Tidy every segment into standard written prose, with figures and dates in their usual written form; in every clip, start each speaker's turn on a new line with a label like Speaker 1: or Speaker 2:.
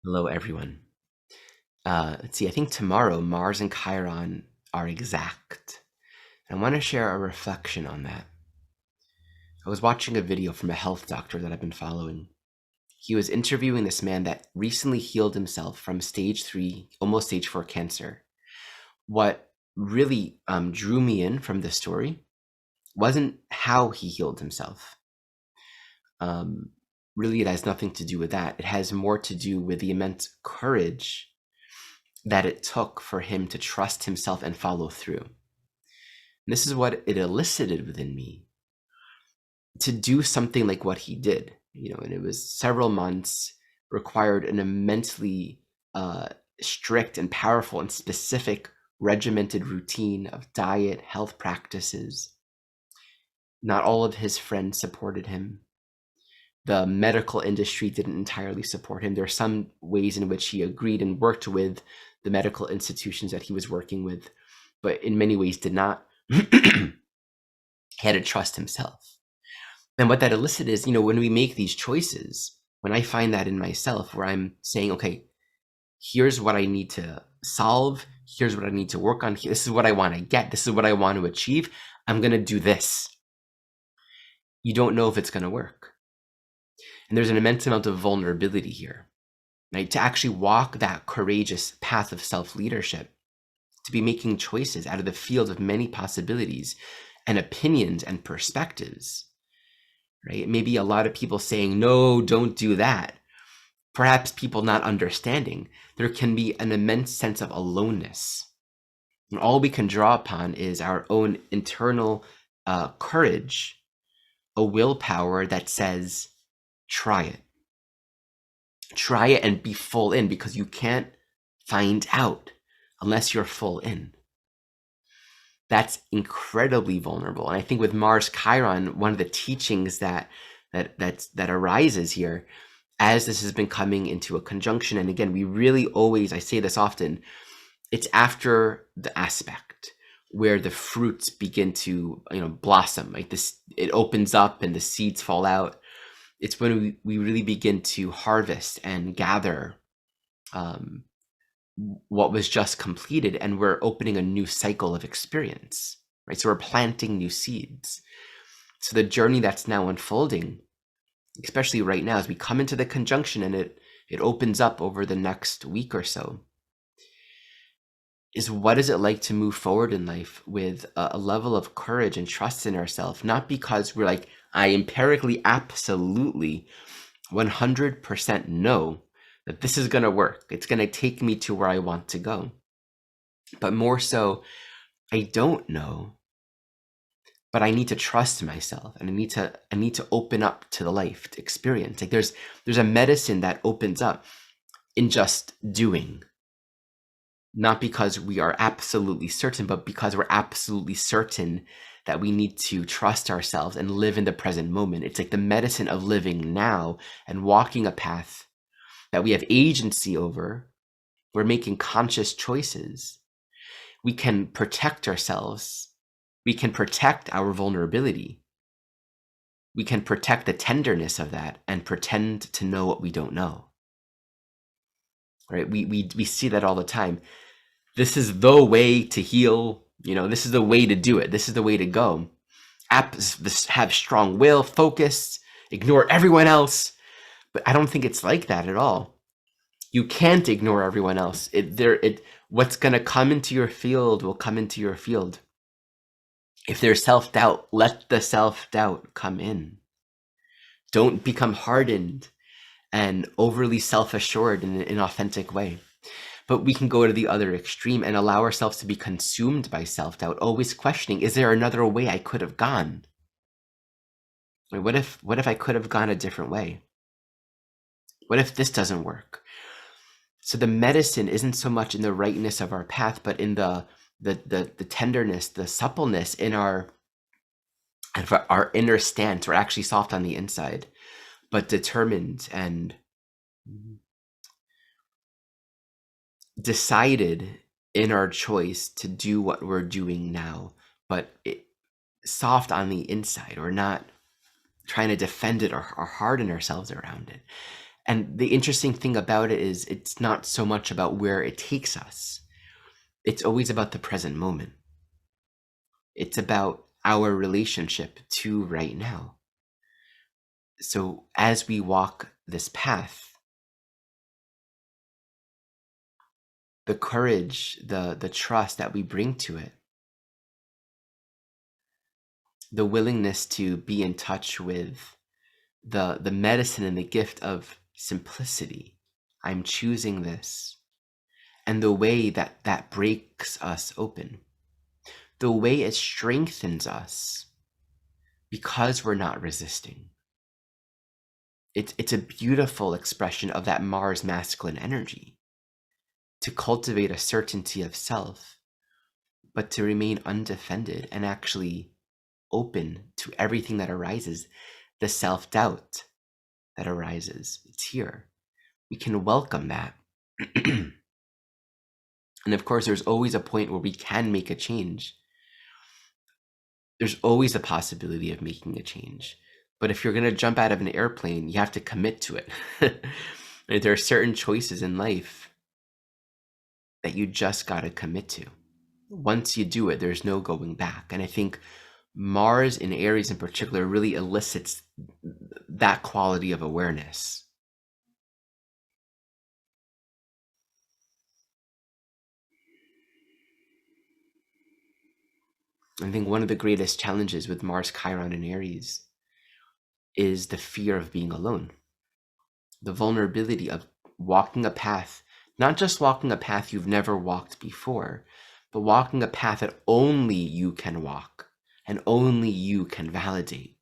Speaker 1: Hello, everyone. Let's see, I think tomorrow Mars and Chiron are exact. I want to share a reflection on that. I was watching a video from a health doctor that I've been following. He was interviewing this man that recently healed himself from stage 3, almost stage 4 cancer. What really drew me in from this story wasn't how he healed himself. Really, it has nothing to do with that. It has more to do with the immense courage that it took for him to trust himself and follow through. And this is what it elicited within me, to do something like what he did, and it was several months, required an immensely strict and powerful and specific regimented routine of diet, health practices. Not all of his friends supported him. The medical industry didn't entirely support him. There are some ways in which he agreed and worked with the medical institutions that he was working with, but in many ways did not. He had to trust himself. And what that elicited is, when we make these choices, when I find that in myself, where I'm saying, okay, here's what I need to solve, here's what I need to work on, this is what I want to get, this is what I want to achieve, I'm going to do this. You don't know if it's going to work. And there's an immense amount of vulnerability here, right? To actually walk that courageous path of self-leadership, to be making choices out of the field of many possibilities and opinions and perspectives, right? Maybe a lot of people saying, no, don't do that. Perhaps people not understanding. There can be an immense sense of aloneness. And all we can draw upon is our own internal courage, a willpower that says, try it. Try it and be full in, because you can't find out unless you're full in. That's incredibly vulnerable. And I think with Mars Chiron, one of the teachings that arises here, as this has been coming into a conjunction, and again, we really always, I say this often, it's after the aspect where the fruits begin to blossom, like this, it opens up and the seeds fall out. It's when we really begin to harvest and gather what was just completed, and we're opening a new cycle of experience, right? So we're planting new seeds. So the journey that's now unfolding, especially right now, as we come into the conjunction and it opens up over the next week or so, is what is it like to move forward in life with a level of courage and trust in ourselves, not because we're like, I empirically absolutely 100% know that this is going to work. It's going to take me to where I want to go. But more so, I don't know, but I need to trust myself, and I need to open up to the life, to experience. Like there's a medicine that opens up in just doing, not because we are absolutely certain, but because we're absolutely certain that we need to trust ourselves and live in the present moment. It's like the medicine of living now and walking a path that we have agency over. We're making conscious choices. We can protect ourselves. We can protect our vulnerability. We can protect the tenderness of that and pretend to know what we don't know. Right? We see that all the time. This is the way to heal. This is the way to do it. This is the way to go. Have strong will, focus, ignore everyone else. But I don't think it's like that at all. You can't ignore everyone else. What's going to come into your field will come into your field. If there's self-doubt, let the self-doubt come in. Don't become hardened and overly self-assured in an inauthentic way. But we can go to the other extreme and allow ourselves to be consumed by self-doubt, always questioning, is there another way I could have gone? What if I could have gone a different way? What if this doesn't work? So the medicine isn't so much in the rightness of our path, but in the tenderness, the suppleness in our inner stance. We're actually soft on the inside, but determined and decided in our choice to do what we're doing now, but soft on the inside. We're not trying to defend it or harden ourselves around it. And the interesting thing about it is it's not so much about where it takes us. It's always about the present moment. It's about our relationship to right now. So as we walk this path, the courage, the trust that we bring to it, the willingness to be in touch with the medicine and the gift of simplicity. I'm choosing this. And the way that that breaks us open, the way it strengthens us because we're not resisting. It's a beautiful expression of that Mars masculine energy, to cultivate a certainty of self, but to remain undefended and actually open to everything that arises. The self-doubt that arises, it's here. We can welcome that. And of course, there's always a point where we can make a change. There's always a possibility of making a change. But if you're going to jump out of an airplane, you have to commit to it. Right? There are certain choices in life that you just got to commit to. Once you do it, there's no going back. And I think Mars in Aries in particular really elicits that quality of awareness. I think one of the greatest challenges with Mars Chiron in Aries is the fear of being alone, the vulnerability of walking a path, not just walking a path you've never walked before, but walking a path that only you can walk and only you can validate,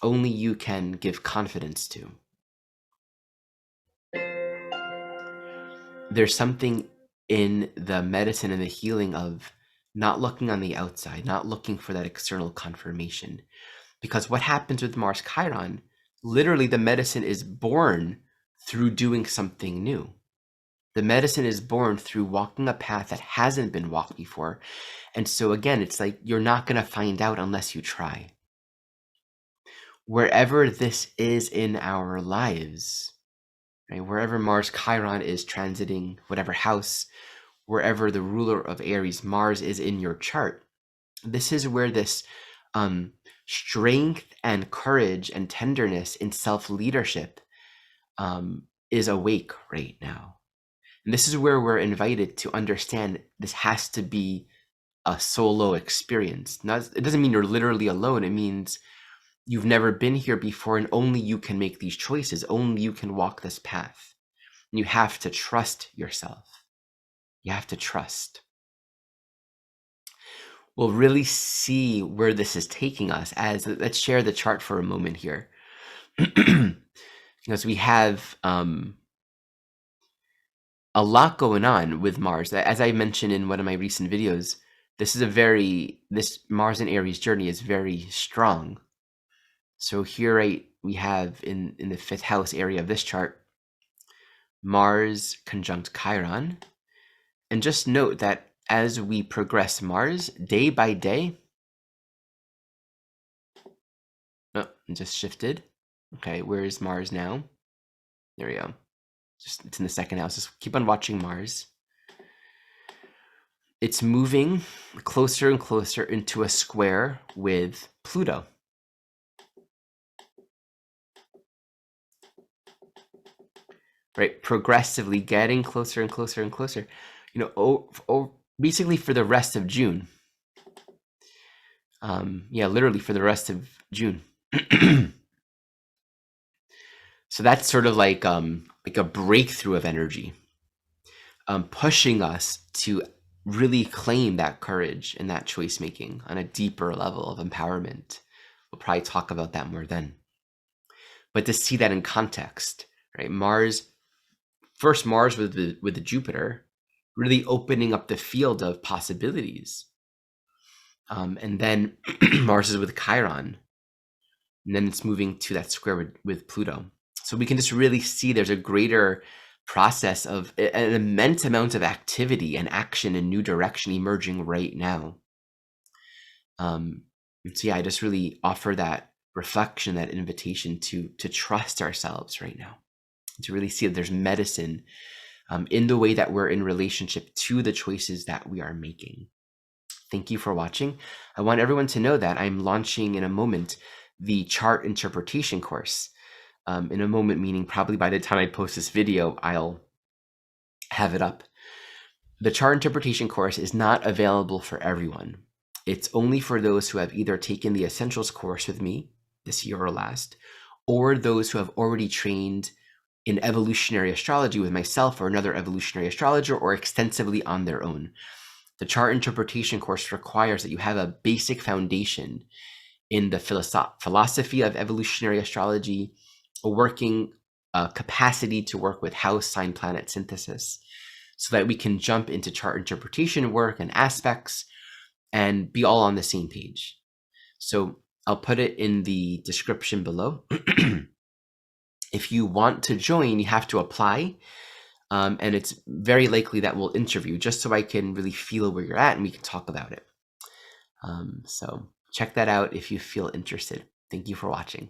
Speaker 1: only you can give confidence to. There's something in the medicine and the healing of not looking on the outside, not looking for that external confirmation. Because what happens with Mars Chiron, literally the medicine is born through doing something new. The medicine is born through walking a path that hasn't been walked before. And so again, it's like you're not going to find out unless you try. Wherever this is in our lives, right, wherever Mars Chiron is transiting, whatever house, wherever the ruler of Aries, Mars, is in your chart, this is where this strength and courage and tenderness in self-leadership is awake right now. And this is where we're invited to understand this has to be a solo experience. It doesn't mean you're literally alone. It means you've never been here before and only you can make these choices. Only you can walk this path. And you have to trust yourself. You have to trust. We'll really see where this is taking us as, let's share the chart for a moment here. Because we have a lot going on with Mars. As I mentioned in one of my recent videos, this Mars and Aries journey is very strong. So here, right, we have in the 5th house area of this chart, Mars conjunct Chiron. And just note that as we progress Mars day by day, oh, it just shifted. Okay, where is Mars now? There we go. It's in the 2nd house. Just keep on watching Mars. It's moving closer and closer into a square with Pluto. Right, progressively getting closer and closer and closer. You know, basically for the rest of June. Yeah, literally for the rest of June. So that's sort of like a breakthrough of energy, pushing us to really claim that courage and that choice making on a deeper level of empowerment. We'll probably talk about that more then. But to see that in context, right? Mars with the Jupiter, really opening up the field of possibilities. And then Mars is with Chiron, and then it's moving to that square with Pluto. So we can just really see there's a greater process of an immense amount of activity and action and new direction emerging right now. And so yeah, I just really offer that reflection, that invitation to trust ourselves right now. to really see that there's medicine in the way that we're in relationship to the choices that we are making. Thank you for watching. I want everyone to know that I'm launching in a moment the chart interpretation course. In a moment, meaning probably by the time I post this video, I'll have it up. The chart interpretation course is not available for everyone. It's only for those who have either taken the Essentials course with me this year or last, or those who have already trained in evolutionary astrology with myself or another evolutionary astrologer, or extensively on their own. The chart interpretation course requires that you have a basic foundation in the philosophy of evolutionary astrology, a working capacity to work with house, sign, planet synthesis, so that we can jump into chart interpretation work and aspects and be all on the same page. So I'll put it in the description below. If you want to join, you have to apply. And it's very likely that we'll interview, just so I can really feel where you're at and we can talk about it. So check that out if you feel interested. Thank you for watching.